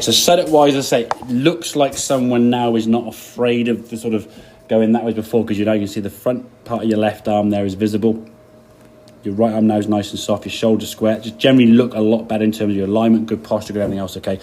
So setup wise, as I say, it looks like someone now is not afraid of the sort of going that way before, because you can see the front part of your left arm there is visible. Your right arm now is nice and soft, your shoulders square. Just generally look a lot better in terms of your alignment, good posture, good everything else, okay?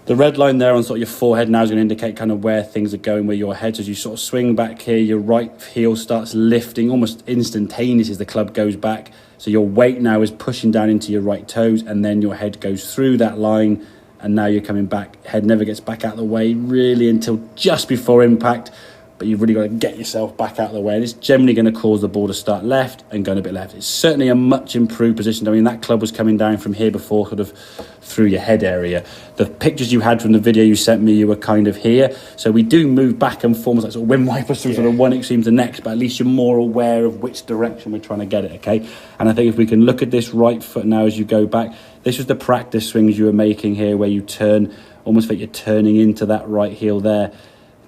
The red line there on sort of your forehead now is going to indicate kind of where things are going, where your head. So as you sort of swing back here, your right heel starts lifting almost instantaneous as the club goes back. So your weight now is pushing down into your right toes, and then your head goes through that line, and now you're coming back. Head never gets back out of the way really until just before impact. But you've really got to get yourself back out of the way. And it's generally going to cause the ball to start left and going a bit left. It's certainly a much improved position. I mean, that club was coming down from here before, sort of through your head area. The pictures you had from the video you sent me, you were kind of here. So we do move back and forth, like sort of wind wipers through sort of one extreme to the next, but at least you're more aware of which direction we're trying to get it, okay? And I think if we can look at this right foot now as you go back, this was the practice swings you were making here, where you turn, almost like you're turning into that right heel there.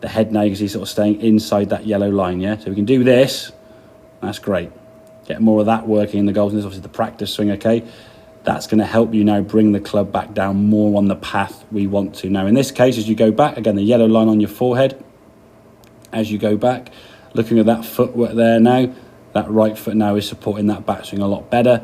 The head now, you can see sort of staying inside that yellow line, yeah? So we can do this, that's great. Get more of that working in the goals, and this is obviously the practice swing, okay? That's going to help you now bring the club back down more on the path we want to. Now in this case, as you go back, again, the yellow line on your forehead, as you go back, looking at that footwork there now, that right foot now is supporting that backswing a lot better.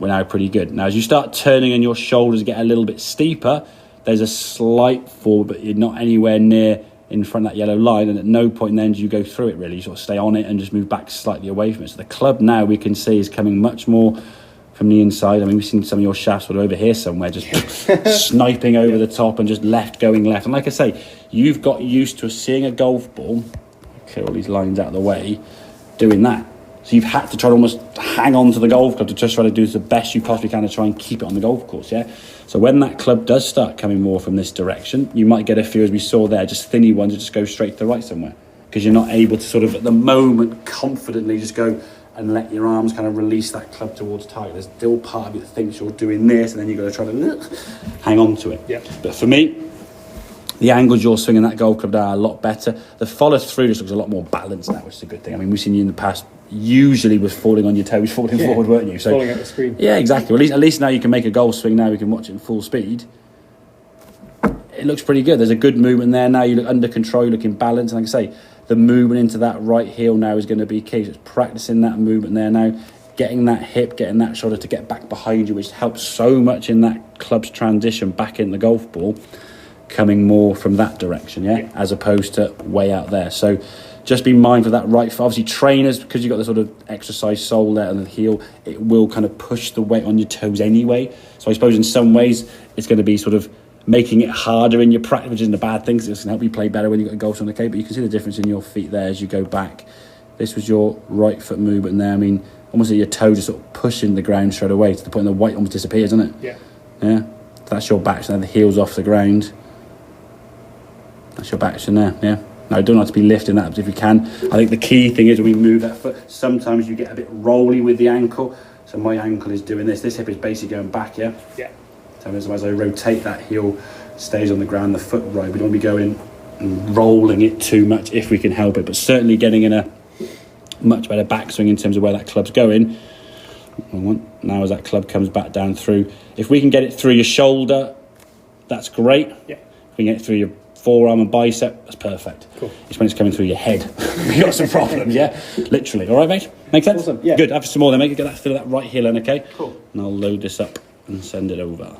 We're now pretty good. Now as you start turning and your shoulders get a little bit steeper, there's a slight forward, but you're not anywhere near in front of that yellow line, and at no point then do you go through it really. You sort of stay on it and just move back slightly away from it. So the club now, we can see, is coming much more from the inside. I mean, we've seen some of your shafts sort of over here somewhere, just sniping over the top and just going left. And like I say, you've got used to seeing a golf ball, clear all these lines out of the way, doing that. So you've had to try to almost hang on to the golf club to just try to do the best you possibly can to try and keep it on the golf course, yeah? So when that club does start coming more from this direction, you might get a few, as we saw there, just thinny ones that just go straight to the right somewhere, because you're not able to sort of, at the moment, confidently just go and let your arms kind of release that club towards target. There's still part of you that thinks you're doing this, and then you've got to try to hang on to it. Yeah. But for me, the angles you're swinging that golf club are a lot better. The follow through just looks a lot more balanced now, which is a good thing. I mean, we've seen you in the past usually was falling on your toes, falling forward, weren't you? So falling at the screen. Yeah, exactly. Well, at least now you can make a golf swing. Now we can watch it in full speed. It looks pretty good. There's a good movement there now. You look under control, you look in balance. And like I say, the movement into that right heel now is going to be key. So it's practicing that movement there now, getting that hip, getting that shoulder to get back behind you, which helps so much in that club's transition back in the golf ball, coming more from that direction, yeah, as opposed to way out there. So just be mindful of that right foot. Obviously trainers, because you've got the sort of exercise sole there and the heel, it will kind of push the weight on your toes anyway. So I suppose in some ways it's going to be sort of making it harder in your practice, which isn't a bad thing, because it's going to help you play better when you've got a golf on the K. But you can see the difference in your feet there as you go back. This was your right foot movement there. I mean, almost like your toe just sort of pushing the ground straight away to the point the weight almost disappears, doesn't it? Yeah. Yeah. That's your back. So now the heel's off the ground. That's your back in there, yeah. Now, don't have to be lifting that, but if you can, I think the key thing is when we move that foot, sometimes you get a bit rolly with the ankle. So my ankle is doing this. This hip is basically going back, yeah? Yeah. So as I rotate, that heel stays on the ground, the foot right. We don't want to be going and rolling it too much if we can help it, but certainly getting in a much better backswing in terms of where that club's going. Now as that club comes back down through, if we can get it through your shoulder, that's great. Yeah. If we can get it through your forearm and bicep, that's perfect. Cool. It's when it's coming through your head. We've got some problems, yeah? Literally. All right, mate? Make sense? Awesome, yeah. Good. Have some more then, mate. Get that, fill that right heel in, okay? Cool. And I'll load this up and send it over.